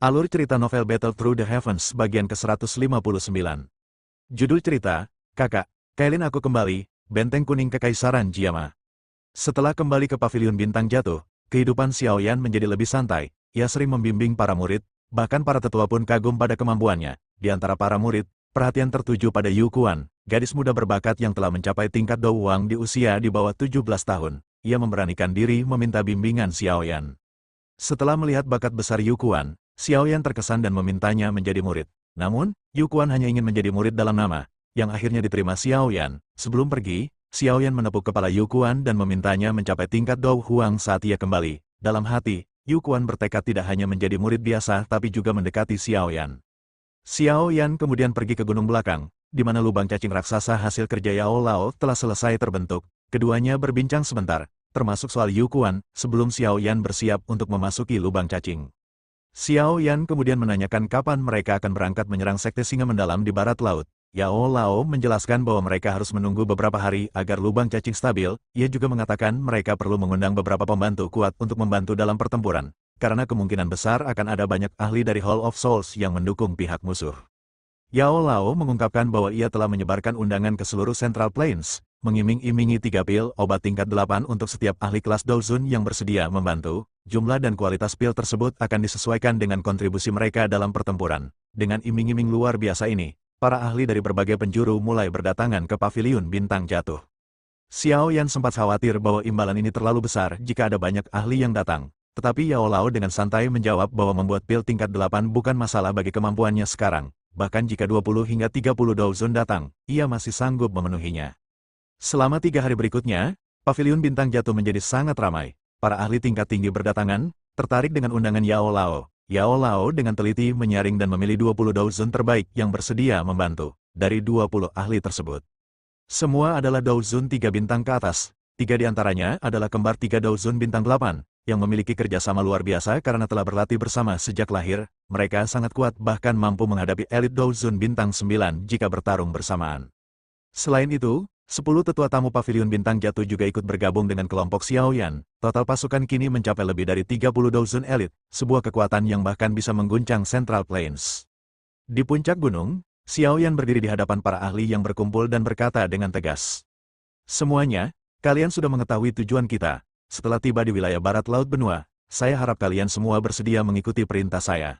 Alur cerita novel Battle Through the Heavens bagian ke-159. Judul cerita, Kakak, Kailin aku kembali, Benteng Kuning Kekaisaran Jiama. Setelah kembali ke Paviliun Bintang Jatuh, kehidupan Xiaoyan menjadi lebih santai. Ia sering membimbing para murid, bahkan para tetua pun kagum pada kemampuannya. Di antara para murid, perhatian tertuju pada Yu Kuan, gadis muda berbakat yang telah mencapai tingkat Dou Wang di usia di bawah 17 tahun. Ia memberanikan diri meminta bimbingan Xiaoyan. Setelah melihat bakat besar Yu Kuan, Xiaoyan terkesan dan memintanya menjadi murid. Namun, Yu Kuan hanya ingin menjadi murid dalam nama, yang akhirnya diterima Xiaoyan. Sebelum pergi, Xiaoyan menepuk kepala Yu Kuan dan memintanya mencapai tingkat Dou Huang saat ia kembali. Dalam hati, Yu Kuan bertekad tidak hanya menjadi murid biasa tapi juga mendekati Xiaoyan. Xiaoyan kemudian pergi ke gunung belakang, di mana lubang cacing raksasa hasil kerja Yao Lao telah selesai terbentuk. Keduanya berbincang sebentar, termasuk soal Yu Kuan, sebelum Xiaoyan bersiap untuk memasuki lubang cacing. Xiaoyan kemudian menanyakan kapan mereka akan berangkat menyerang Sekte Singa Mendalam di barat laut. Yao Lao menjelaskan bahwa mereka harus menunggu beberapa hari agar lubang cacing stabil. Ia juga mengatakan mereka perlu mengundang beberapa pembantu kuat untuk membantu dalam pertempuran, karena kemungkinan besar akan ada banyak ahli dari Hall of Souls yang mendukung pihak musuh. Yao Lao mengungkapkan bahwa ia telah menyebarkan undangan ke seluruh Central Plains, mengiming-imingi 3 pil obat tingkat 8 untuk setiap ahli kelas Douzun yang bersedia membantu. Jumlah dan kualitas pil tersebut akan disesuaikan dengan kontribusi mereka dalam pertempuran. Dengan iming-iming luar biasa ini, para ahli dari berbagai penjuru mulai berdatangan ke Paviliun Bintang Jatuh. Xiaoyan sempat khawatir bahwa imbalan ini terlalu besar jika ada banyak ahli yang datang. Tetapi Yao Lao dengan santai menjawab bahwa membuat pil tingkat 8 bukan masalah bagi kemampuannya sekarang. Bahkan jika 20 hingga 30 Douzun datang, ia masih sanggup memenuhinya. Selama 3 hari berikutnya, Paviliun Bintang Jatuh menjadi sangat ramai. Para ahli tingkat tinggi berdatangan, tertarik dengan undangan Yao Lao. Yao Lao dengan teliti menyaring dan memilih 20 Douzun terbaik yang bersedia membantu. Dari 20 ahli tersebut, semua adalah Douzun 3 bintang ke atas. 3 diantaranya adalah kembar 3 Douzun bintang 8, yang memiliki kerjasama luar biasa karena telah berlatih bersama sejak lahir. Mereka sangat kuat bahkan mampu menghadapi elit Douzun bintang 9 jika bertarung bersamaan. Selain itu, 10 tetua tamu Paviliun Bintang Jatuh juga ikut bergabung dengan kelompok Xiaoyan. Total pasukan kini mencapai lebih dari 30 Douzun elit, sebuah kekuatan yang bahkan bisa mengguncang Central Plains. Di puncak gunung, Xiaoyan berdiri di hadapan para ahli yang berkumpul dan berkata dengan tegas. Semuanya, kalian sudah mengetahui tujuan kita. Setelah tiba di wilayah barat laut benua, saya harap kalian semua bersedia mengikuti perintah saya.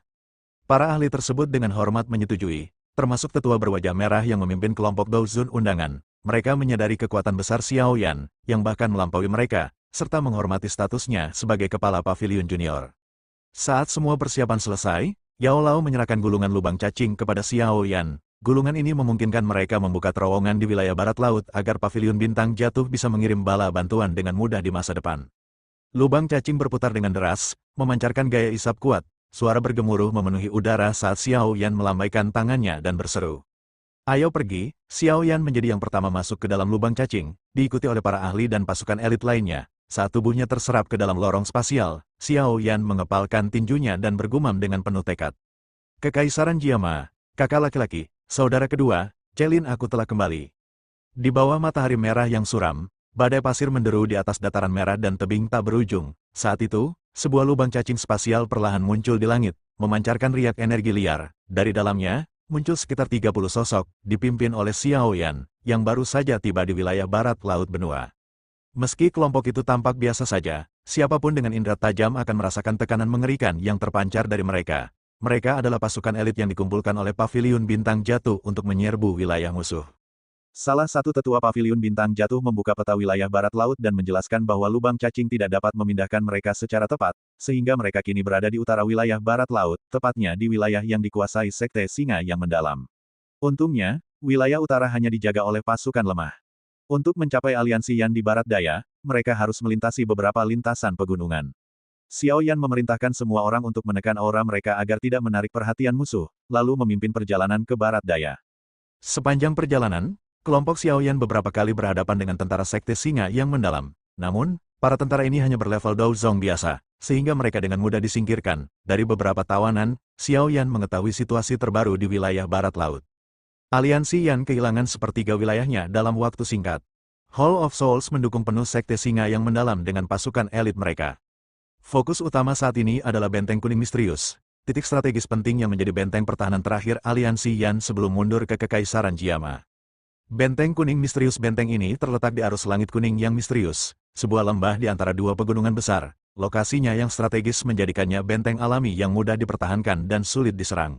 Para ahli tersebut dengan hormat menyetujui, termasuk tetua berwajah merah yang memimpin kelompok Douzun undangan. Mereka menyadari kekuatan besar Xiaoyan, yang bahkan melampaui mereka, serta menghormati statusnya sebagai kepala Paviliun Junior. Saat semua persiapan selesai, Yao Lao menyerahkan gulungan lubang cacing kepada Xiaoyan. Gulungan ini memungkinkan mereka membuka terowongan di wilayah barat laut agar Paviliun Bintang Jatuh bisa mengirim bala bantuan dengan mudah di masa depan. Lubang cacing berputar dengan deras, memancarkan gaya isap kuat. Suara bergemuruh memenuhi udara saat Xiaoyan melambaikan tangannya dan berseru. Ayo pergi. Xiaoyan menjadi yang pertama masuk ke dalam lubang cacing, diikuti oleh para ahli dan pasukan elit lainnya. Saat tubuhnya terserap ke dalam lorong spasial, Xiaoyan mengepalkan tinjunya dan bergumam dengan penuh tekad. Kekaisaran Jiama, kakak laki-laki, saudara kedua, Kailin aku telah kembali. Di bawah matahari merah yang suram, badai pasir menderu di atas dataran merah dan tebing tak berujung. Saat itu, sebuah lubang cacing spasial perlahan muncul di langit, memancarkan riak energi liar. Dari dalamnya, muncul sekitar 30 sosok, dipimpin oleh Xiaoyan, yang baru saja tiba di wilayah barat laut benua. Meski kelompok itu tampak biasa saja, siapapun dengan indera tajam akan merasakan tekanan mengerikan yang terpancar dari mereka. Mereka adalah pasukan elit yang dikumpulkan oleh Paviliun Bintang Jatuh untuk menyerbu wilayah musuh. Salah satu tetua Paviliun Bintang Jatuh membuka peta wilayah barat laut dan menjelaskan bahwa lubang cacing tidak dapat memindahkan mereka secara tepat, sehingga mereka kini berada di utara wilayah barat laut, tepatnya di wilayah yang dikuasai Sekte Singa yang Mendalam. Untungnya, wilayah utara hanya dijaga oleh pasukan lemah. Untuk mencapai aliansi Yan di barat daya, mereka harus melintasi beberapa lintasan pegunungan. Xiaoyan memerintahkan semua orang untuk menekan aura mereka agar tidak menarik perhatian musuh, lalu memimpin perjalanan ke barat daya. Sepanjang perjalanan, kelompok Xiaoyan beberapa kali berhadapan dengan tentara Sekte Singa yang Mendalam. Namun, para tentara ini hanya berlevel Douzong biasa, sehingga mereka dengan mudah disingkirkan. Dari beberapa tawanan, Xiaoyan mengetahui situasi terbaru di wilayah barat laut. Aliansi Yan kehilangan sepertiga wilayahnya dalam waktu singkat. Hall of Souls mendukung penuh Sekte Singa yang Mendalam dengan pasukan elit mereka. Fokus utama saat ini adalah Benteng Kuning Misterius. titik strategis penting yang menjadi benteng pertahanan terakhir aliansi Yan sebelum mundur ke Kekaisaran Jiama. Benteng kuning misterius. Benteng ini terletak di arus langit kuning yang misterius, sebuah lembah di antara dua pegunungan besar. Lokasinya yang strategis menjadikannya benteng alami yang mudah dipertahankan dan sulit diserang.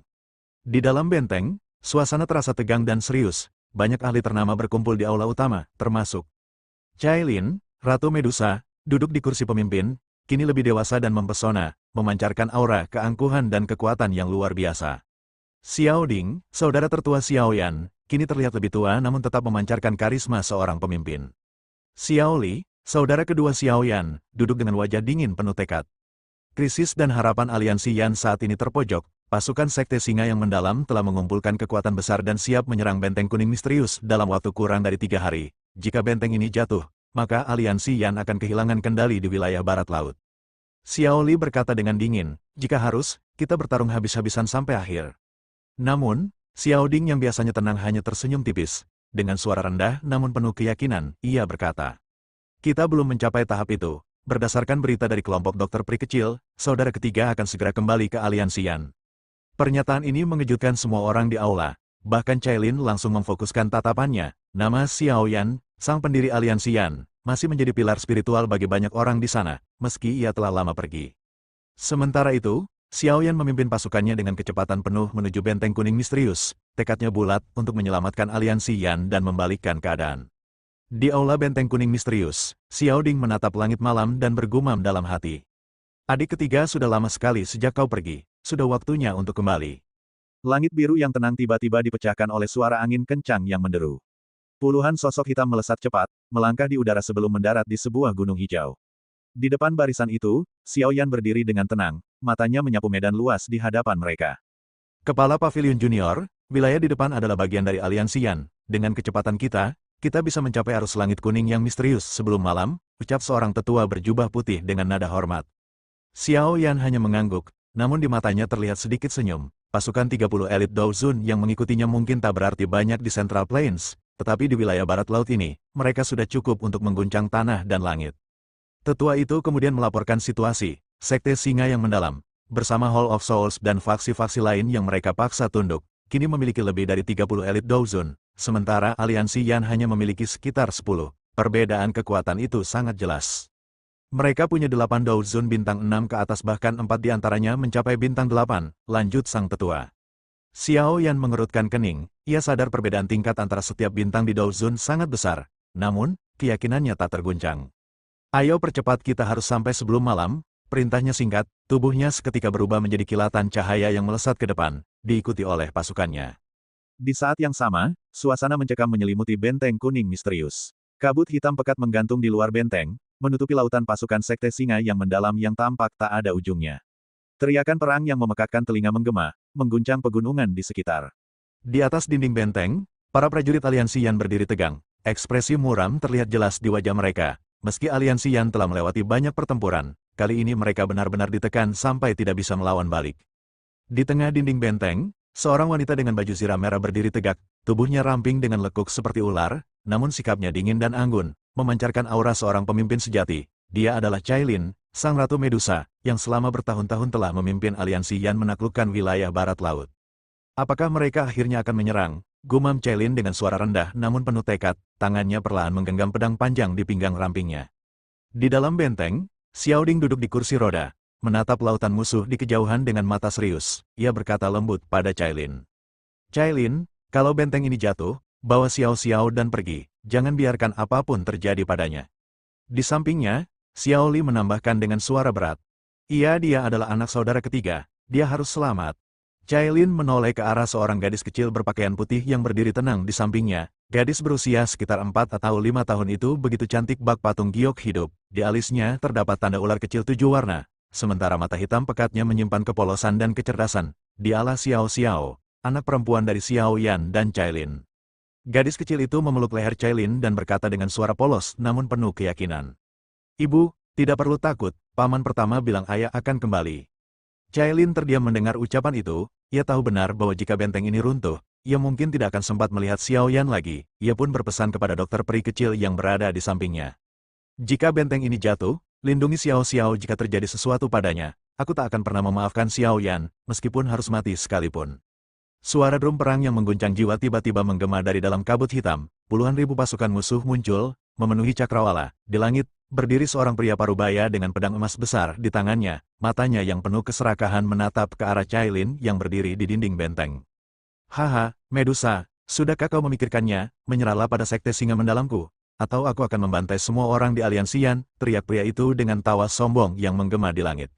Di dalam benteng, suasana terasa tegang dan serius. Banyak ahli ternama berkumpul di aula utama, termasuk Cailin, Ratu Medusa, duduk di kursi pemimpin, kini lebih dewasa dan mempesona, memancarkan aura keangkuhan dan kekuatan yang luar biasa. Xiao Ding, saudara tertua Xiao Yan, kini terlihat lebih tua namun tetap memancarkan karisma seorang pemimpin. Xiao Li, saudara kedua Xiao Yan, duduk dengan wajah dingin penuh tekad. Krisis dan harapan aliansi Yan saat ini terpojok. Pasukan Sekte Singa yang mendalam telah mengumpulkan kekuatan besar dan siap menyerang benteng kuning misterius dalam waktu kurang dari 3 hari. Jika benteng ini jatuh, maka aliansi Yan akan kehilangan kendali di wilayah barat laut. Xiao Li berkata dengan dingin, jika harus, kita bertarung habis-habisan sampai akhir. Namun, Xiao Ding yang biasanya tenang hanya tersenyum tipis. Dengan suara rendah namun penuh keyakinan, ia berkata, kita belum mencapai tahap itu. Berdasarkan berita dari kelompok dokter peri kecil, saudara ketiga akan segera kembali ke aliansi Yan. Pernyataan ini mengejutkan semua orang di aula. Bahkan Cailin langsung memfokuskan tatapannya. Nama Xiao Yan, sang pendiri aliansi Yan, masih menjadi pilar spiritual bagi banyak orang di sana, meski ia telah lama pergi. Sementara itu, Xiao Yan memimpin pasukannya dengan kecepatan penuh menuju benteng kuning misterius. Tekadnya bulat untuk menyelamatkan aliansi Yan dan membalikkan keadaan. Di aula benteng kuning misterius, Xiao Ding menatap langit malam dan bergumam dalam hati. Adik ketiga, sudah lama sekali sejak kau pergi. Sudah waktunya untuk kembali. Langit biru yang tenang tiba-tiba dipecahkan oleh suara angin kencang yang menderu. Puluhan sosok hitam melesat cepat, melangkah di udara sebelum mendarat di sebuah gunung hijau. Di depan barisan itu, Xiao Yan berdiri dengan tenang, matanya menyapu medan luas di hadapan mereka. Kepala Pavilion Junior, wilayah di depan adalah bagian dari aliansi Yan. Dengan kecepatan kita bisa mencapai arus langit kuning yang misterius sebelum malam, ucap seorang tetua berjubah putih dengan nada hormat. Xiao Yan hanya mengangguk, namun di matanya terlihat sedikit senyum. Pasukan 30 elit Daozun yang mengikutinya mungkin tak berarti banyak di Central Plains, tetapi di wilayah barat laut ini, mereka sudah cukup untuk mengguncang tanah dan langit. Tetua itu kemudian melaporkan situasi, Sekte Singa yang mendalam, bersama Hall of Souls dan faksi-faksi lain yang mereka paksa tunduk, kini memiliki lebih dari 30 elit Daozun, sementara aliansi Yan hanya memiliki sekitar 10. Perbedaan kekuatan itu sangat jelas. Mereka punya 8 Daozun bintang 6 ke atas, bahkan 4 diantaranya mencapai bintang 8, lanjut sang tetua. Xiao Yan mengerutkan kening, ia sadar perbedaan tingkat antara setiap bintang di Daozun sangat besar, namun, keyakinannya tak terguncang. Ayo percepat, kita harus sampai sebelum malam, perintahnya singkat, tubuhnya seketika berubah menjadi kilatan cahaya yang melesat ke depan, diikuti oleh pasukannya. Di saat yang sama, suasana mencekam menyelimuti benteng kuning misterius. Kabut hitam pekat menggantung di luar benteng, menutupi lautan pasukan Sekte Singa yang mendalam yang tampak tak ada ujungnya. Teriakan perang yang memekakkan telinga menggema, mengguncang pegunungan di sekitar. Di atas dinding benteng, para prajurit aliansi Yan berdiri tegang. Ekspresi muram terlihat jelas di wajah mereka. Meski aliansi Yan telah melewati banyak pertempuran, kali ini mereka benar-benar ditekan sampai tidak bisa melawan balik. Di tengah dinding benteng, seorang wanita dengan baju zirah merah berdiri tegak, tubuhnya ramping dengan lekuk seperti ular, namun sikapnya dingin dan anggun, memancarkan aura seorang pemimpin sejati. Dia adalah Cailin, sang Ratu Medusa, yang selama bertahun-tahun telah memimpin aliansi Yan menaklukkan wilayah barat laut. Apakah mereka akhirnya akan menyerang? Gumam Cailin dengan suara rendah namun penuh tekad, tangannya perlahan menggenggam pedang panjang di pinggang rampingnya. Di dalam benteng, Xiao Ding duduk di kursi roda, menatap lautan musuh di kejauhan dengan mata serius. Ia berkata lembut pada Cailin. Cailin, kalau benteng ini jatuh, bawa Xiao dan pergi, jangan biarkan apapun terjadi padanya. Di sampingnya, Xiao Li menambahkan dengan suara berat. Dia adalah anak saudara ketiga, dia harus selamat. Cailin menoleh ke arah seorang gadis kecil berpakaian putih yang berdiri tenang di sampingnya. Gadis berusia sekitar 4 atau 5 tahun itu begitu cantik bak patung giok hidup. Di alisnya terdapat tanda ular kecil 7 warna, sementara mata hitam pekatnya menyimpan kepolosan dan kecerdasan. Dialah Xiao, anak perempuan dari Xiao Yan dan Cailin. Gadis kecil itu memeluk leher Cailin dan berkata dengan suara polos namun penuh keyakinan. Ibu, tidak perlu takut, paman pertama bilang ayah akan kembali. Cailin terdiam mendengar ucapan itu, ia tahu benar bahwa jika benteng ini runtuh, ia mungkin tidak akan sempat melihat Xiao Yan lagi. Ia pun berpesan kepada dokter peri kecil yang berada di sampingnya. Jika benteng ini jatuh, lindungi Xiao jika terjadi sesuatu padanya. aku tak akan pernah memaafkan Xiao Yan, meskipun harus mati sekalipun. Suara drum perang yang mengguncang jiwa tiba-tiba menggema dari dalam kabut hitam. Puluhan ribu pasukan musuh muncul, memenuhi cakrawala. Di langit, berdiri seorang pria parubaya dengan pedang emas besar di tangannya. Matanya yang penuh keserakahan menatap ke arah Cailin yang berdiri di dinding benteng. Haha, Medusa, sudahkah kau memikirkannya, menyerahlah pada sekte singa mendalamku? Atau aku akan membantai semua orang di aliansi Yan, teriak pria itu dengan tawa sombong yang menggema di langit.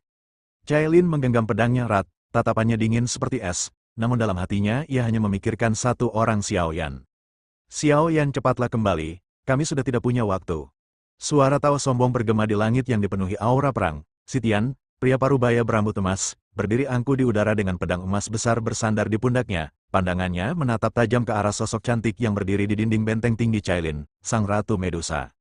Cailin menggenggam pedangnya erat, tatapannya dingin seperti es. Namun dalam hatinya ia hanya memikirkan satu orang, Xiao Yan. Xiao Yan, cepatlah kembali, kami sudah tidak punya waktu. Suara tawa sombong bergema di langit yang dipenuhi aura perang. Sitian, pria parubaya berambut emas, berdiri angkuh di udara dengan pedang emas besar bersandar di pundaknya. Pandangannya menatap tajam ke arah sosok cantik yang berdiri di dinding benteng tinggi Cailin, sang Ratu Medusa.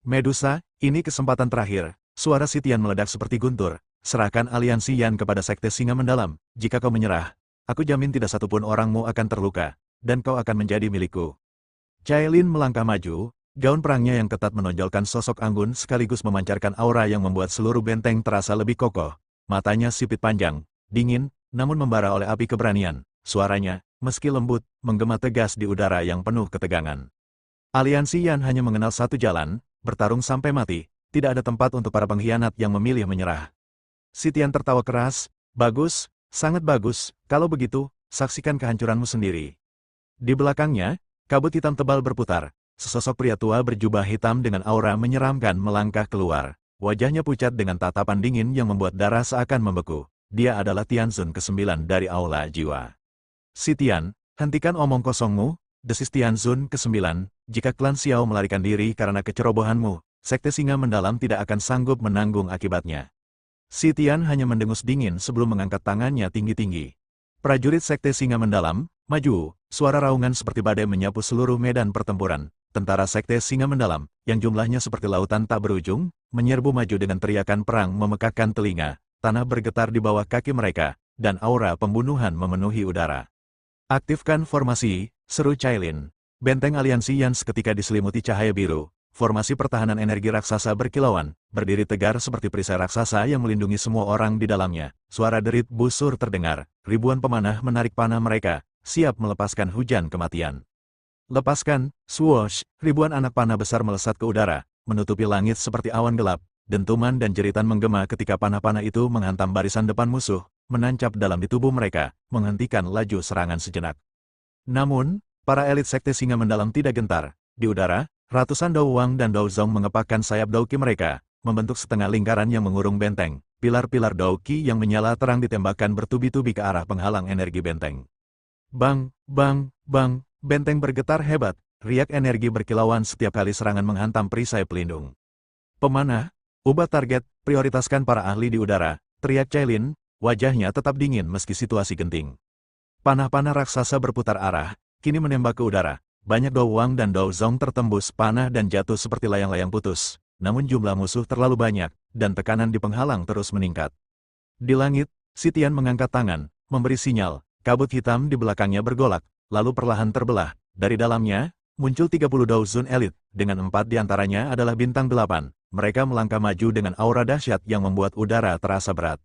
Medusa, ini kesempatan terakhir. Suara Sitian meledak seperti guntur. Serahkan aliansi Yan kepada sekte singa mendalam. Jika kau menyerah, aku jamin tidak satupun orangmu akan terluka, dan kau akan menjadi milikku. Cailin melangkah maju, gaun perangnya yang ketat menonjolkan sosok anggun sekaligus memancarkan aura yang membuat seluruh benteng terasa lebih kokoh. Matanya sipit panjang, dingin, namun membara oleh api keberanian. Suaranya, meski lembut, menggema tegas di udara yang penuh ketegangan. Aliansi Yan hanya mengenal satu jalan, bertarung sampai mati. Tidak ada tempat untuk para pengkhianat yang memilih menyerah. Sitian tertawa keras. Bagus, sangat bagus, kalau begitu, saksikan kehancuranmu sendiri. Di belakangnya, kabut hitam tebal berputar. Sesosok pria tua berjubah hitam dengan aura menyeramkan melangkah keluar. Wajahnya pucat dengan tatapan dingin yang membuat darah seakan membeku. Dia adalah Tianzun ke-9 dari Aula Jiwa. Sitian, hentikan omong kosongmu, desis Tianzun ke-9, jika klan Xiao melarikan diri karena kecerobohanmu, sekte singa mendalam tidak akan sanggup menanggung akibatnya. Sitian hanya mendengus dingin sebelum mengangkat tangannya tinggi-tinggi. Prajurit sekte singa mendalam, maju, suara raungan seperti badai menyapu seluruh medan pertempuran. Tentara sekte singa mendalam, yang jumlahnya seperti lautan tak berujung, menyerbu maju dengan teriakan perang memekakkan telinga, tanah bergetar di bawah kaki mereka, dan aura pembunuhan memenuhi udara. Aktifkan formasi, seru Cailin. Benteng aliansi Yan seketika diselimuti cahaya biru. Formasi pertahanan energi raksasa berkilauan, berdiri tegar seperti perisai raksasa yang melindungi semua orang di dalamnya. Suara derit busur terdengar, ribuan pemanah menarik panah mereka, siap melepaskan hujan kematian. Lepaskan, swoosh, ribuan anak panah besar melesat ke udara, menutupi langit seperti awan gelap. Dentuman dan jeritan menggema ketika panah-panah itu menghantam barisan depan musuh, menancap dalam di tubuh mereka, menghentikan laju serangan sejenak. Namun, para elit sekte singa mendalam tidak gentar. Di udara, ratusan Dao Wang dan Dao Zong mengepakkan sayap Dao Qi mereka, membentuk setengah lingkaran yang mengurung benteng. Pilar-pilar Dao Qi yang menyala terang ditembakkan bertubi-tubi ke arah penghalang energi benteng. Bang, bang, bang, benteng bergetar hebat, riak energi berkilauan setiap kali serangan menghantam perisai pelindung. Pemanah, ubah target, prioritaskan para ahli di udara, teriak Cailin, wajahnya tetap dingin meski situasi genting. Panah-panah raksasa berputar arah, kini menembak ke udara. Banyak Dao Wang dan Dao Zong tertembus panah dan jatuh seperti layang-layang putus. Namun jumlah musuh terlalu banyak, dan tekanan di penghalang terus meningkat. Di langit, Sitian mengangkat tangan, memberi sinyal. Kabut hitam di belakangnya bergolak, lalu perlahan terbelah. Dari dalamnya, muncul 30 Dao Zun elit, dengan 4 diantaranya adalah bintang 8. Mereka melangkah maju dengan aura dahsyat yang membuat udara terasa berat.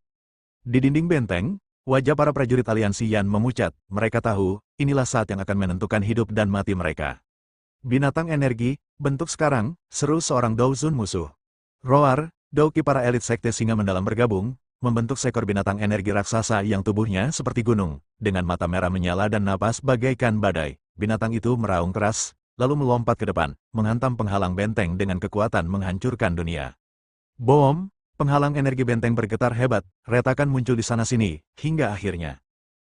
Di dinding benteng, wajah para prajurit aliansi Yan memucat. Mereka tahu, inilah saat yang akan menentukan hidup dan mati mereka. Binatang energi, bentuk sekarang, seru seorang Dao Zun musuh. Roar, Dao Qi para elit sekte singa mendalam bergabung, membentuk seekor binatang energi raksasa yang tubuhnya seperti gunung, dengan mata merah menyala dan napas bagaikan badai. Binatang itu meraung keras, lalu melompat ke depan, menghantam penghalang benteng dengan kekuatan menghancurkan dunia. Bom! Penghalang energi benteng bergetar hebat, retakan muncul di sana-sini, hingga akhirnya.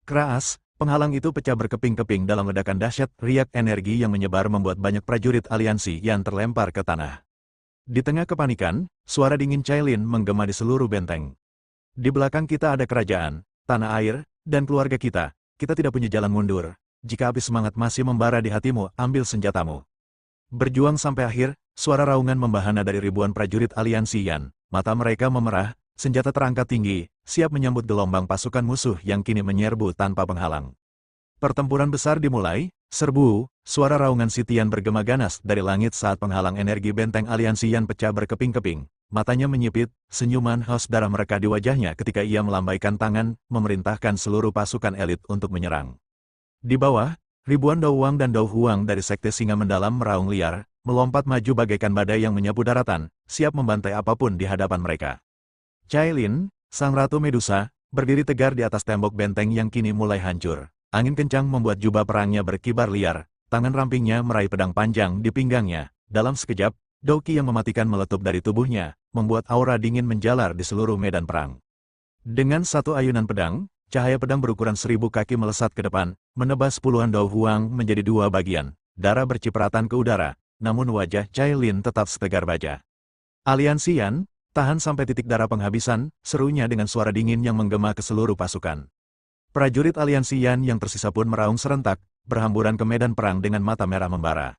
Keras, penghalang itu pecah berkeping-keping dalam ledakan dahsyat, riak energi yang menyebar membuat banyak prajurit aliansi yang terlempar ke tanah. Di tengah kepanikan, suara dingin Cailin menggema di seluruh benteng. Di belakang kita ada kerajaan, tanah air, dan keluarga kita. Kita tidak punya jalan mundur. Jika api semangat masih membara di hatimu, ambil senjatamu. Berjuang sampai akhir, suara raungan membahana dari ribuan prajurit aliansi Yan. Mata mereka memerah, senjata terangkat tinggi, siap menyambut gelombang pasukan musuh yang kini menyerbu tanpa penghalang. Pertempuran besar dimulai, Serbu, suara raungan si Tian bergema ganas dari langit saat penghalang energi benteng aliansi Yan pecah berkeping-keping. Matanya menyipit, senyuman haus darah mereka di wajahnya ketika ia melambaikan tangan, memerintahkan seluruh pasukan elit untuk menyerang. Di bawah, ribuan Dao Wang dan Dao Huang dari Sekte Singa Mendalam meraung liar, melompat maju bagaikan badai yang menyapu daratan, siap membantai apapun di hadapan mereka. Cailin, sang Ratu Medusa, berdiri tegar di atas tembok benteng yang kini mulai hancur. Angin kencang membuat jubah perangnya berkibar liar, tangan rampingnya meraih pedang panjang di pinggangnya. Dalam sekejap, Dao Qi yang mematikan meletup dari tubuhnya, membuat aura dingin menjalar di seluruh medan perang. Dengan satu ayunan pedang, cahaya pedang berukuran 1000 kaki melesat ke depan, menebas puluhan Dao Huang menjadi dua bagian. Darah bercipratan ke udara, namun wajah Cailin tetap setegar baja. Aliansi Yan, tahan sampai titik darah penghabisan, serunya dengan suara dingin yang menggema ke seluruh pasukan. Prajurit aliansi Yan yang tersisa pun meraung serentak, berhamburan ke medan perang dengan mata merah membara.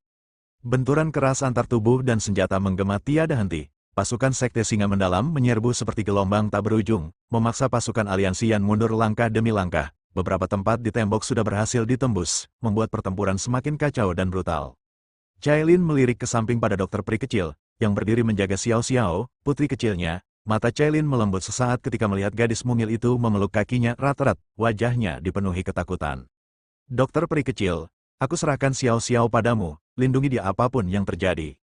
Benturan keras antar tubuh dan senjata menggema tiada henti. Pasukan Sekte Singa Mendalam menyerbu seperti gelombang tak berujung, memaksa pasukan aliansi Yan mundur langkah demi langkah. Beberapa tempat di tembok sudah berhasil ditembus, membuat pertempuran semakin kacau dan brutal. Cailin melirik ke samping pada dokter peri kecil, yang berdiri menjaga Xiao Xiao, putri kecilnya. Mata Cailin melembut sesaat ketika melihat gadis mungil itu memeluk kakinya erat-erat, wajahnya dipenuhi ketakutan. Dokter peri kecil, aku serahkan Xiao Xiao padamu, lindungi dia apapun yang terjadi.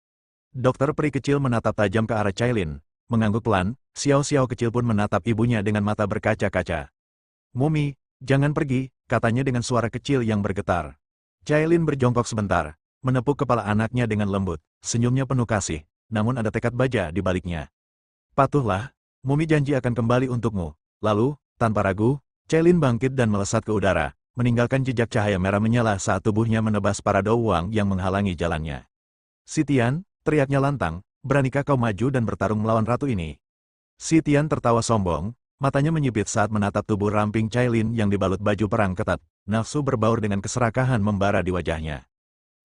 Dokter peri kecil menatap tajam ke arah Cailin, mengangguk pelan, Xiao Xiao kecil pun menatap ibunya dengan mata berkaca-kaca. Mumi, jangan pergi, katanya dengan suara kecil yang bergetar. Cailin berjongkok sebentar, menepuk kepala anaknya dengan lembut, senyumnya penuh kasih, namun ada tekad baja di baliknya. Patuhlah, Mumi janji akan kembali untukmu. Lalu, tanpa ragu, Cailin bangkit dan melesat ke udara, meninggalkan jejak cahaya merah menyala saat tubuhnya menebas para Dao Wang yang menghalangi jalannya. Si Tian, teriaknya lantang, beranikah kau maju dan bertarung melawan ratu ini? Si Tian tertawa sombong, matanya menyipit saat menatap tubuh ramping Cailin yang dibalut baju perang ketat, nafsu berbaur dengan keserakahan membara di wajahnya.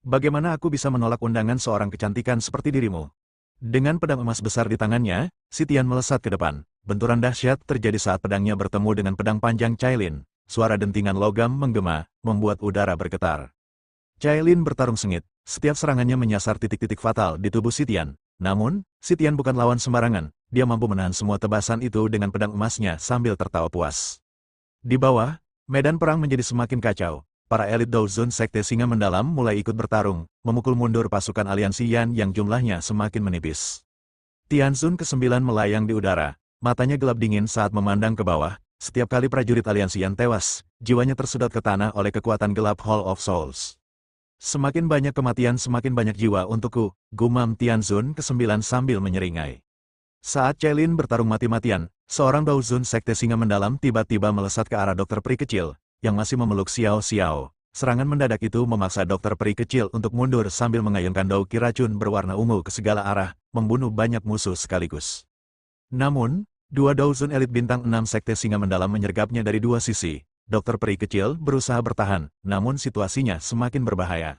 Bagaimana aku bisa menolak undangan seorang kecantikan seperti dirimu? Dengan pedang emas besar di tangannya, si Tian melesat ke depan. Benturan dahsyat terjadi saat pedangnya bertemu dengan pedang panjang Cailin. Suara dentingan logam menggema, membuat udara bergetar. Cailin bertarung sengit, setiap serangannya menyasar titik-titik fatal di tubuh si Tian. Namun, si Tian bukan lawan sembarangan, dia mampu menahan semua tebasan itu dengan pedang emasnya sambil tertawa puas. Di bawah, medan perang menjadi semakin kacau. Para elit Dao Zun Sekte Singa Mendalam mulai ikut bertarung, memukul mundur pasukan aliansi Yan yang jumlahnya semakin menipis. Tianzun ke-9 melayang di udara, matanya gelap dingin saat memandang ke bawah. Setiap kali prajurit aliansi Yan tewas, jiwanya tersedot ke tanah oleh kekuatan gelap Hall of Souls. Semakin banyak kematian semakin banyak jiwa untukku, gumam Tianzun ke-9 sambil menyeringai. Saat Cailin bertarung mati-matian, seorang Dao Zun Sekte Singa Mendalam tiba-tiba melesat ke arah dokter peri kecil, yang masih memeluk Xiao Xiao. Serangan mendadak itu memaksa dokter peri kecil untuk mundur sambil mengayunkan Dao Qi racun berwarna ungu ke segala arah, membunuh banyak musuh sekaligus. Namun, dua Dao Zun elit bintang 6 Sekte Singa Mendalam menyergapnya dari dua sisi. Dokter peri kecil berusaha bertahan, namun situasinya semakin berbahaya.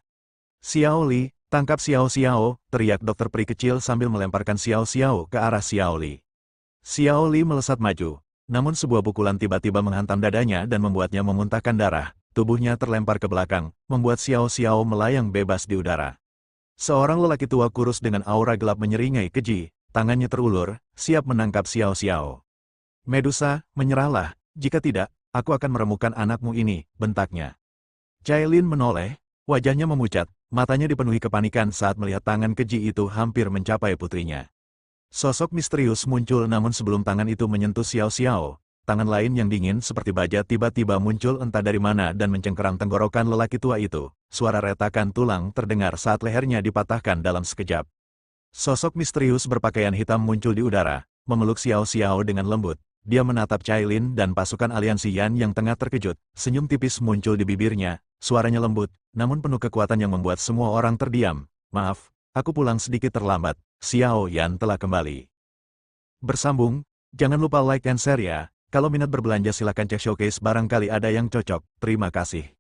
Xiao Li, tangkap Xiao Xiao, teriak dokter peri kecil sambil melemparkan Xiao Xiao ke arah Xiao Li. Xiao Li melesat maju. Namun sebuah pukulan tiba-tiba menghantam dadanya dan membuatnya memuntahkan darah. Tubuhnya terlempar ke belakang, membuat Xiao Xiao melayang bebas di udara. Seorang lelaki tua kurus dengan aura gelap menyeringai keji, tangannya terulur, siap menangkap Xiao Xiao. Medusa, menyerahlah, jika tidak, aku akan meremukkan anakmu ini, bentaknya. Cailin menoleh, wajahnya memucat, matanya dipenuhi kepanikan saat melihat tangan keji itu hampir mencapai putrinya. Sosok misterius muncul namun sebelum tangan itu menyentuh Xiao Xiao, tangan lain yang dingin seperti baja tiba-tiba muncul entah dari mana dan mencengkeram tenggorokan lelaki tua itu. Suara retakan tulang terdengar saat lehernya dipatahkan dalam sekejap. Sosok misterius berpakaian hitam muncul di udara, memeluk Xiao Xiao dengan lembut. Dia menatap Cailin dan pasukan aliansi Yan yang tengah terkejut, senyum tipis muncul di bibirnya, suaranya lembut, namun penuh kekuatan yang membuat semua orang terdiam. Maaf, aku pulang sedikit terlambat. Xiao Yan telah kembali. Bersambung, jangan lupa like dan share ya. Kalau minat berbelanja silakan cek showcase barangkali ada yang cocok. Terima kasih.